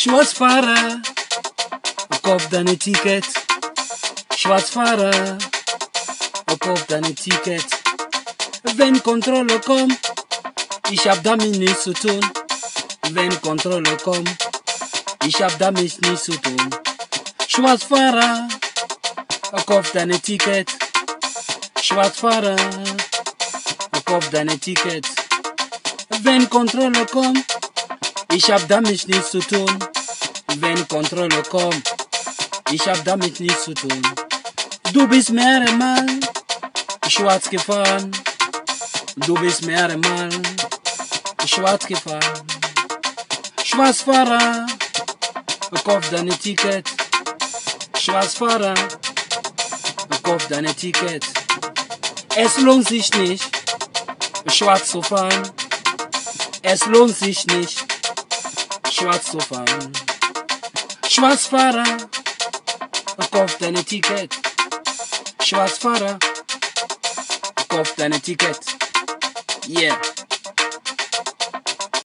Schwarzfahrer, kauf deine Ticket. Schwarzfahrer, kauf deine Ticket. Wenn Kontrolle kommt, ich hab damit nichts zu tun. Wenn Kontrolle kommt, ich hab damit nichts zu tun. Schwarzfahrer, kauf deine Ticket. Schwarzfahrer, kauf deine Ticket. Wenn Kontrolle kommt, ich hab damit nichts zu tun. Wenn Kontrolle kommt, ich hab damit nichts zu tun. Du bist mehrere Mal schwarz gefahren. Du bist mehrere Mal schwarz gefahren. Schwarzfahrer, kauf deine Ticket. Schwarzfahrer, kauf deine Ticket. Es lohnt sich nicht, schwarz zu fahren. Es lohnt sich nicht, schwarz zu fahren. Schwarzfahrer, kauf deine Ticket. Schwarzfahrer, kauf deine Ticket. Yeah.